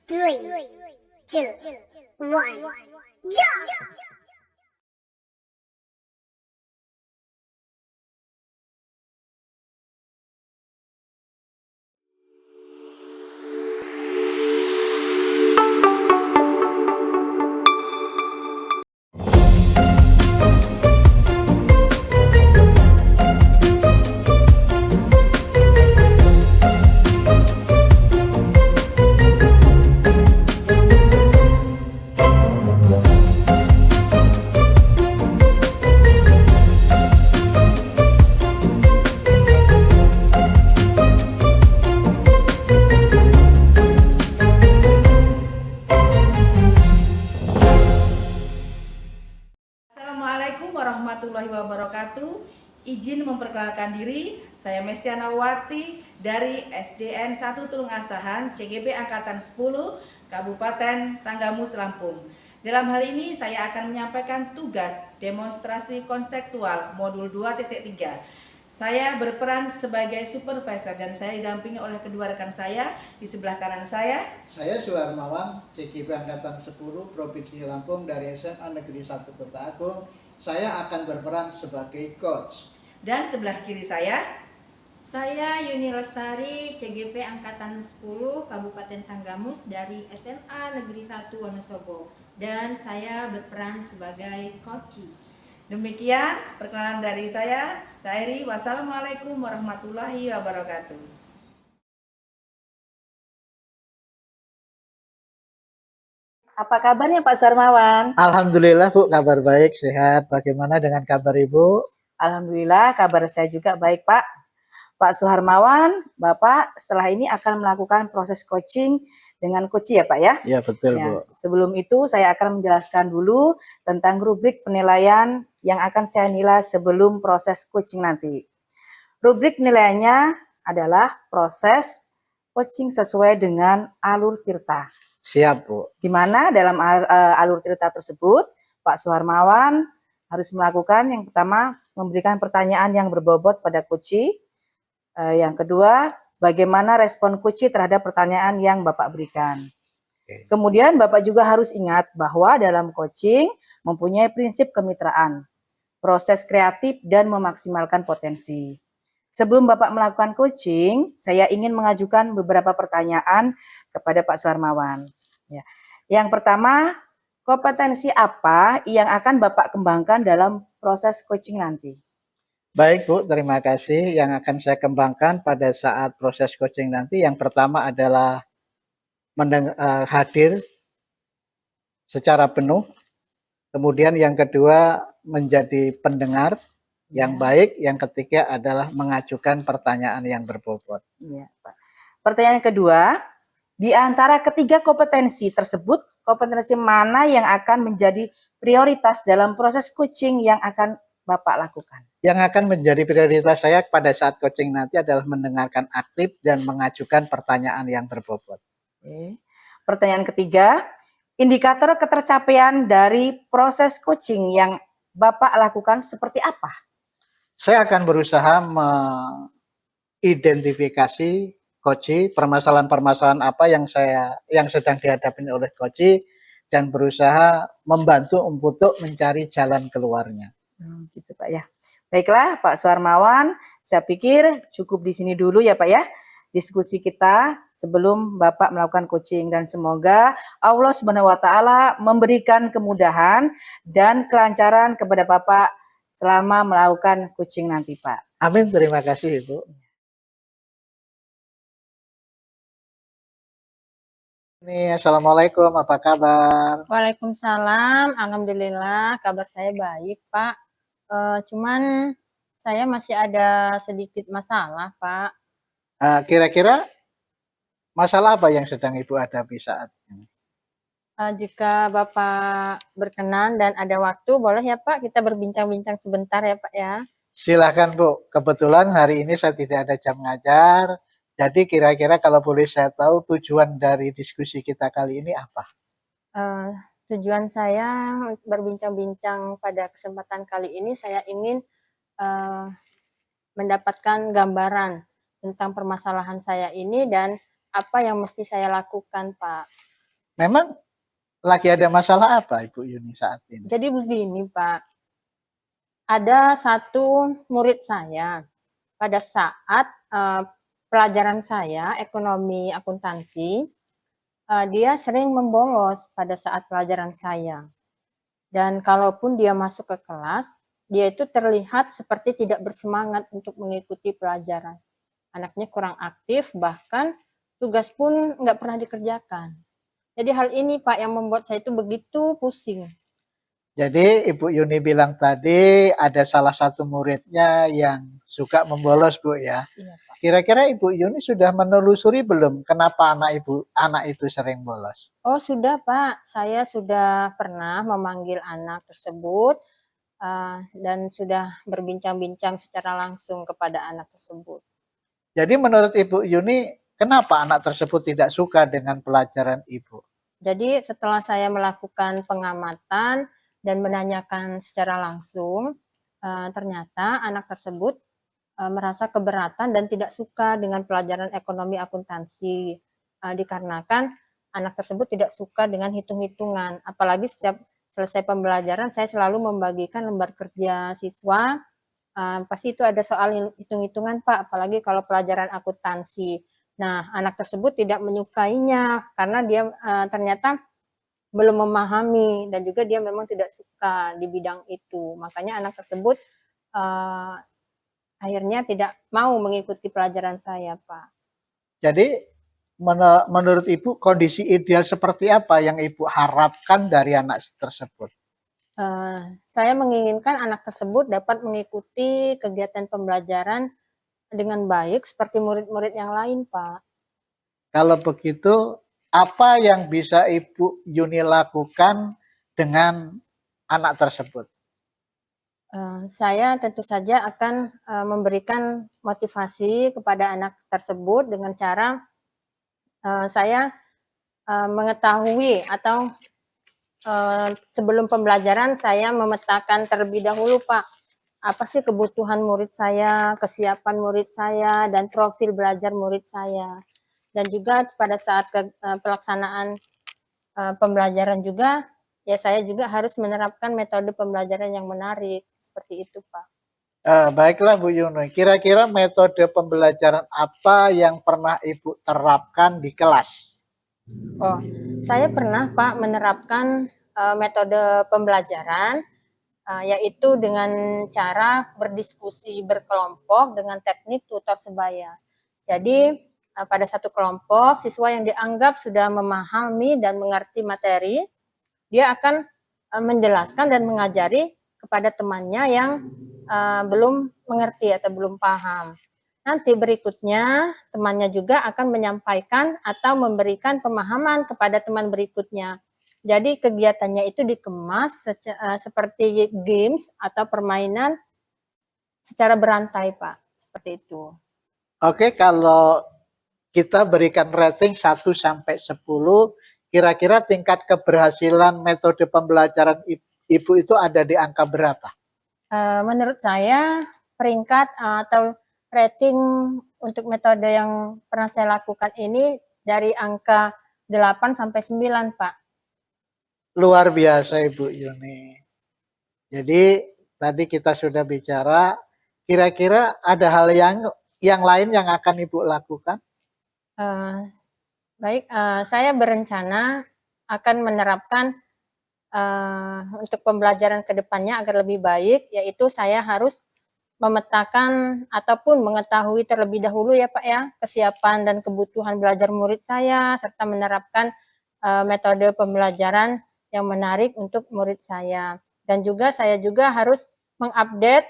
Three, two, one, jump! Assalamualaikum warahmatullahi wabarakatuh. Izin memperkenalkan diri, saya Mestiana Wati dari SDN 1 Tulung Asahan CGP Angkatan 10 Kabupaten Tanggamus, Lampung. Dalam hal ini saya akan menyampaikan tugas demonstrasi konseptual modul 2.3. Saya berperan sebagai supervisor dan saya didampingi oleh kedua rekan saya. Di sebelah kanan Saya Suharmawan, CGP Angkatan 10 Provinsi Lampung dari SMA Negeri 1 Kota Agung. Saya akan berperan sebagai coach. Dan sebelah kiri saya Yuni Lestari, CGP Angkatan 10 Kabupaten Tanggamus dari SMA Negeri 1 Wonosobo, dan saya berperan sebagai coach. Demikian perkenalan dari saya, Sairi. Wassalamualaikum warahmatullahi wabarakatuh. Apa kabarnya Pak Sarmawan? Alhamdulillah Bu, kabar baik, sehat. Bagaimana dengan kabar Ibu? Alhamdulillah kabar saya juga baik Pak. Pak Suharmawan, Bapak setelah ini akan melakukan proses coaching dengan coach ya Pak ya? Ya betul Ya, Bu. sebelum itu saya akan menjelaskan dulu tentang rubrik penilaian yang akan saya nilai sebelum proses coaching nanti. Rubrik penilaiannya adalah proses coaching sesuai dengan alur tirta. Siap Bu. Di mana dalam alur tirta tersebut Pak Suharmawan harus melakukan yang pertama memberikan pertanyaan yang berbobot pada coach. Yang kedua, bagaimana respon coach terhadap pertanyaan yang Bapak berikan. Kemudian Bapak juga harus ingat bahwa dalam coaching mempunyai prinsip kemitraan, proses kreatif dan memaksimalkan potensi. Sebelum Bapak melakukan coaching, saya ingin mengajukan beberapa pertanyaan kepada Pak Suharmawan. Ya. Yang pertama, kompetensi apa yang akan Bapak kembangkan dalam proses coaching nanti? Baik Bu, terima kasih. Yang akan saya kembangkan pada saat proses coaching nanti, yang pertama adalah hadir secara penuh. Kemudian yang kedua menjadi pendengar yang baik. Yang ketiga adalah mengajukan pertanyaan yang berbobot. Ya, Pak. Pertanyaan kedua, di antara ketiga kompetensi tersebut, kompetensi mana yang akan menjadi prioritas dalam proses coaching yang akan Bapak lakukan? Yang akan menjadi prioritas saya pada saat coaching nanti adalah mendengarkan aktif dan mengajukan pertanyaan yang berbobot. Oke. Pertanyaan ketiga, indikator ketercapaian dari proses coaching yang Bapak lakukan seperti apa? Saya akan berusaha mengidentifikasi coach, permasalahan-permasalahan apa yang sedang dihadapi oleh coach, dan berusaha membantu untuk mencari jalan keluarnya. Gitu Pak ya. Baiklah Pak Suharmawan, saya pikir cukup di sini dulu ya Pak ya diskusi kita sebelum Bapak melakukan coaching, dan semoga Allah Subhanahu wa taala memberikan kemudahan dan kelancaran kepada Bapak selama melakukan coaching nanti Pak. Amin, terima kasih Ibu. Assalamualaikum, apa kabar? Waalaikumsalam, alhamdulillah kabar saya baik Pak. Cuman saya masih ada sedikit masalah Pak. Kira-kira masalah apa yang sedang Ibu hadapi saat ini? Jika Bapak berkenan dan ada waktu, boleh ya Pak kita berbincang-bincang sebentar ya Pak ya. Silahkan Bu, kebetulan hari ini saya tidak ada jam ngajar, jadi kira-kira kalau boleh saya tahu tujuan dari diskusi kita kali ini apa? Tujuan saya berbincang-bincang pada kesempatan kali ini, saya ingin mendapatkan gambaran tentang permasalahan saya ini dan apa yang mesti saya lakukan Pak. Memang lagi ada masalah apa Ibu Yuni saat ini? Jadi begini Pak, ada satu murid saya pada saat pelajaran saya ekonomi akuntansi, dia sering membolos pada saat pelajaran saya. Dan kalaupun dia masuk ke kelas, dia itu terlihat seperti tidak bersemangat untuk mengikuti pelajaran. Anaknya kurang aktif, bahkan tugas pun nggak pernah dikerjakan. Jadi hal ini Pak yang membuat saya itu begitu pusing. Jadi Ibu Yuni bilang tadi ada salah satu muridnya yang suka membolos Bu ya. Iya, Pak. Kira-kira Ibu Yuni sudah menelusuri belum kenapa anak itu sering bolos? Oh sudah Pak, saya sudah pernah memanggil anak tersebut dan sudah berbincang-bincang secara langsung kepada anak tersebut. Jadi menurut Ibu Yuni, kenapa anak tersebut tidak suka dengan pelajaran Ibu? Jadi setelah saya melakukan pengamatan dan menanyakan secara langsung, ternyata anak tersebut merasa keberatan dan tidak suka dengan pelajaran ekonomi akuntansi, dikarenakan anak tersebut tidak suka dengan hitung-hitungan. Apalagi setiap selesai pembelajaran saya selalu membagikan lembar kerja siswa, pasti itu ada soal hitung-hitungan Pak, apalagi kalau pelajaran akuntansi. Nah, anak tersebut tidak menyukainya karena dia ternyata belum memahami dan juga dia memang tidak suka di bidang itu. Makanya anak tersebut akhirnya tidak mau mengikuti pelajaran saya, Pak. Jadi menurut Ibu kondisi ideal seperti apa yang Ibu harapkan dari anak tersebut? Saya menginginkan anak tersebut dapat mengikuti kegiatan pembelajaran dengan baik seperti murid-murid yang lain, Pak. Kalau begitu, apa yang bisa Ibu Yuni lakukan dengan anak tersebut? Saya tentu saja akan memberikan motivasi kepada anak tersebut dengan cara saya mengetahui atau sebelum pembelajaran saya memetakan terlebih dahulu Pak, apa sih kebutuhan murid saya, kesiapan murid saya, dan profil belajar murid saya. Dan juga pada saat pelaksanaan pembelajaran juga, ya saya juga harus menerapkan metode pembelajaran yang menarik, seperti itu Pak. Baiklah Bu Yuni, kira-kira metode pembelajaran apa yang pernah Ibu terapkan di kelas? Oh, saya pernah Pak menerapkan metode pembelajaran yaitu dengan cara berdiskusi berkelompok dengan teknik tutor sebaya. Jadi pada satu kelompok siswa yang dianggap sudah memahami dan mengerti materi, dia akan menjelaskan dan mengajari kepada temannya yang belum mengerti atau belum paham. Nanti berikutnya temannya juga akan menyampaikan atau memberikan pemahaman kepada teman berikutnya. Jadi kegiatannya itu dikemas seperti games atau permainan secara berantai, Pak. Seperti itu. Oke, kalau kita berikan rating 1 sampai 10, kira-kira tingkat keberhasilan metode pembelajaran Ibu itu ada di angka berapa? Menurut saya peringkat atau rating untuk metode yang pernah saya lakukan ini dari angka 8 sampai 9, Pak. Luar biasa Ibu Yuni. Jadi tadi kita sudah bicara, kira-kira ada hal yang lain yang akan Ibu lakukan? Baik, saya berencana akan menerapkan untuk pembelajaran ke depannya agar lebih baik, yaitu saya harus memetakan ataupun mengetahui terlebih dahulu ya Pak ya, kesiapan dan kebutuhan belajar murid saya, serta menerapkan metode pembelajaran yang menarik untuk murid saya. Dan juga saya juga harus mengupdate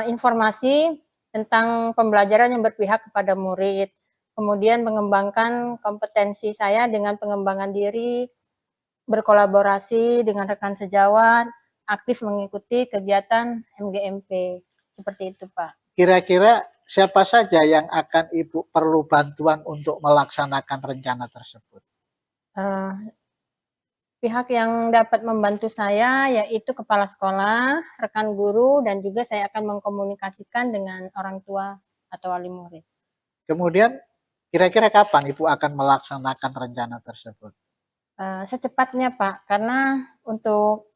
informasi tentang pembelajaran yang berpihak kepada murid. Kemudian mengembangkan kompetensi saya dengan pengembangan diri, berkolaborasi dengan rekan sejawat, aktif mengikuti kegiatan MGMP. Seperti itu, Pak. Kira-kira siapa saja yang akan Ibu perlu bantuan untuk melaksanakan rencana tersebut? Pihak yang dapat membantu saya yaitu kepala sekolah, rekan guru, dan juga saya akan mengkomunikasikan dengan orang tua atau wali murid. Kemudian kira-kira kapan Ibu akan melaksanakan rencana tersebut? Secepatnya Pak, karena untuk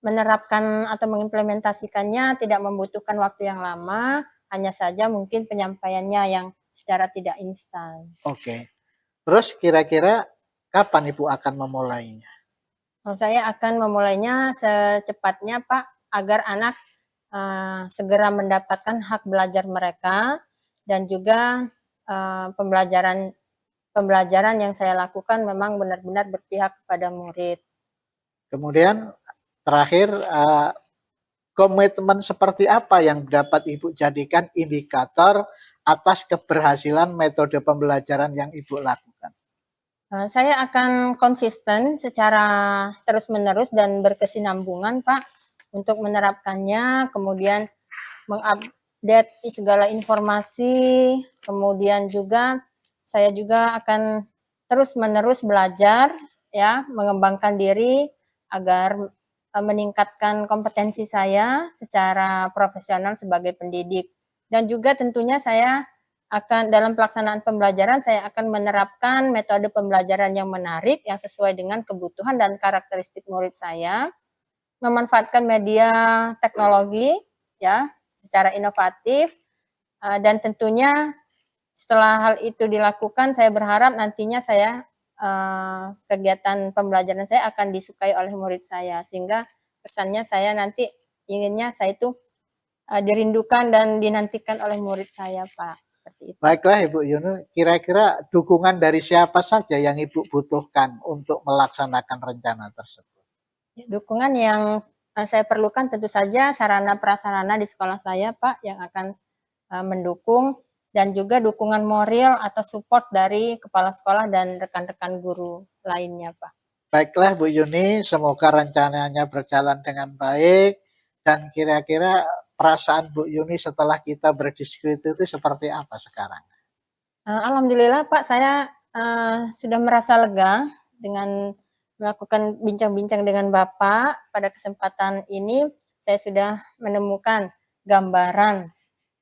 menerapkan atau mengimplementasikannya tidak membutuhkan waktu yang lama, hanya saja mungkin penyampaiannya yang secara tidak instan. Oke. Terus kira-kira kapan Ibu akan memulainya? Saya akan memulainya secepatnya Pak, agar anak segera mendapatkan hak belajar mereka, dan juga pembelajaran yang saya lakukan memang benar-benar berpihak kepada murid. Kemudian terakhir, komitmen seperti apa yang dapat Ibu jadikan indikator atas keberhasilan metode pembelajaran yang Ibu lakukan? Saya akan konsisten secara terus-menerus dan berkesinambungan, Pak, untuk menerapkannya, kemudian mengupdate segala informasi, kemudian juga saya juga akan terus-menerus belajar, ya, mengembangkan diri agar meningkatkan kompetensi saya secara profesional sebagai pendidik. Dan juga tentunya saya akan dalam pelaksanaan pembelajaran saya akan menerapkan metode pembelajaran yang menarik yang sesuai dengan kebutuhan dan karakteristik murid saya, memanfaatkan media teknologi ya secara inovatif, dan tentunya setelah hal itu dilakukan saya berharap nantinya saya kegiatan pembelajaran saya akan disukai oleh murid saya, sehingga kesannya saya nanti inginnya saya itu dirindukan dan dinantikan oleh murid saya, Pak. Seperti itu. Baiklah Ibu Yuni, kira-kira dukungan dari siapa saja yang Ibu butuhkan untuk melaksanakan rencana tersebut? Dukungan yang saya perlukan tentu saja sarana prasarana di sekolah saya, Pak, yang akan mendukung, dan juga dukungan moral atau support dari kepala sekolah dan rekan-rekan guru lainnya, Pak. Baiklah Bu Yuni, semoga rencananya berjalan dengan baik, dan kira-kira perasaan Bu Yuni setelah kita berdiskusi itu seperti apa sekarang? Alhamdulillah Pak, saya sudah merasa lega dengan melakukan bincang-bincang dengan Bapak. Pada kesempatan ini saya sudah menemukan gambaran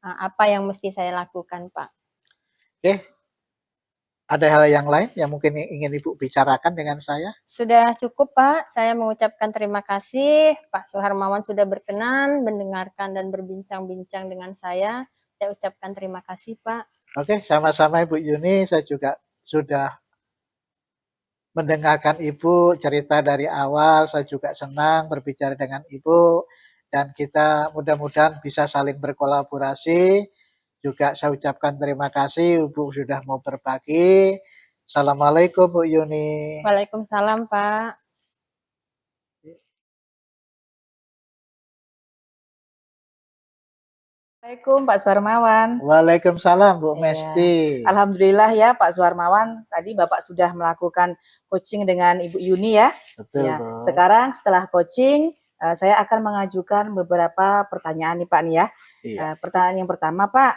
apa yang mesti saya lakukan, Pak. Oke, ada hal yang lain yang mungkin ingin Ibu bicarakan dengan saya? Sudah cukup Pak, saya mengucapkan terima kasih Pak Suharmawan sudah berkenan mendengarkan dan berbincang-bincang dengan saya. Saya ucapkan terima kasih Pak. Oke, sama-sama Ibu Yuni, saya juga sudah mendengarkan Ibu cerita dari awal, saya juga senang berbicara dengan Ibu, dan kita mudah-mudahan bisa saling berkolaborasi. Juga saya ucapkan terima kasih Ibu sudah mau berbagi. Assalamualaikum Bu Yuni. Waalaikumsalam Pak. Assalamualaikum Pak Suharmawan. Waalaikumsalam Bu Iya. Mesti. Alhamdulillah ya Pak Suharmawan, tadi Bapak sudah melakukan coaching dengan Ibu Yuni ya. Betul Ya, Bu. sekarang setelah coaching, saya akan mengajukan beberapa pertanyaan nih Pak nih ya. Iya. Pertanyaan yang pertama Pak,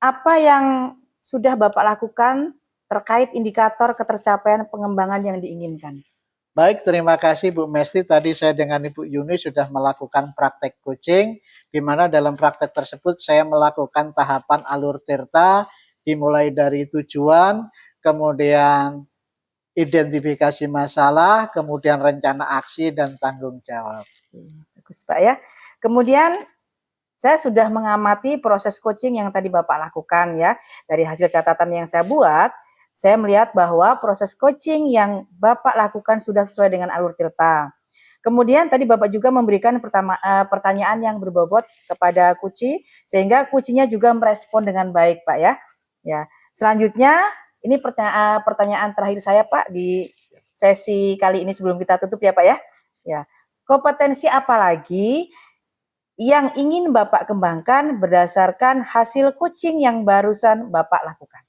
apa yang sudah Bapak lakukan terkait indikator ketercapaian pengembangan yang diinginkan? Baik, terima kasih Bu Mesti. Tadi saya dengan Ibu Yuni sudah melakukan praktek coaching, di mana dalam praktek tersebut saya melakukan tahapan alur tirta, dimulai dari tujuan, kemudian identifikasi masalah, kemudian rencana aksi dan tanggung jawab. Bagus Pak ya. Kemudian saya sudah mengamati proses coaching yang tadi Bapak lakukan ya. Dari hasil catatan yang saya buat, saya melihat bahwa proses coaching yang Bapak lakukan sudah sesuai dengan alur tirta. Kemudian tadi Bapak juga memberikan pertanyaan yang berbobot kepada Kuci, sehingga Kucinya juga merespon dengan baik Pak ya. Ya. Selanjutnya ini pertanyaan terakhir saya Pak di sesi kali ini sebelum kita tutup ya Pak ya. Ya. Kompetensi apa lagi yang ingin Bapak kembangkan berdasarkan hasil coaching yang barusan Bapak lakukan?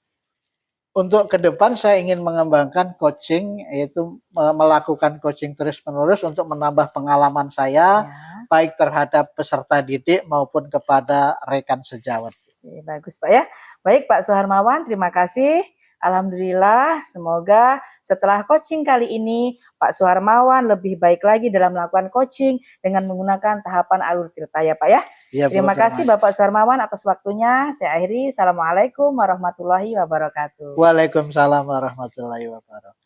Untuk ke depan saya ingin mengembangkan coaching, yaitu melakukan coaching terus-menerus untuk menambah pengalaman saya, Ya. baik terhadap peserta didik maupun kepada rekan sejawat. Oke, bagus Pak ya. Baik Pak Suharmawan, terima kasih Alhamdulillah, semoga setelah coaching kali ini Pak Suharmawan lebih baik lagi dalam melakukan coaching dengan menggunakan tahapan alur tirta ya Pak ya. Ya, Bu, Terima kasih Bapak Suharmawan atas waktunya. Saya akhiri. Assalamualaikum warahmatullahi wabarakatuh. Waalaikumsalam warahmatullahi wabarakatuh.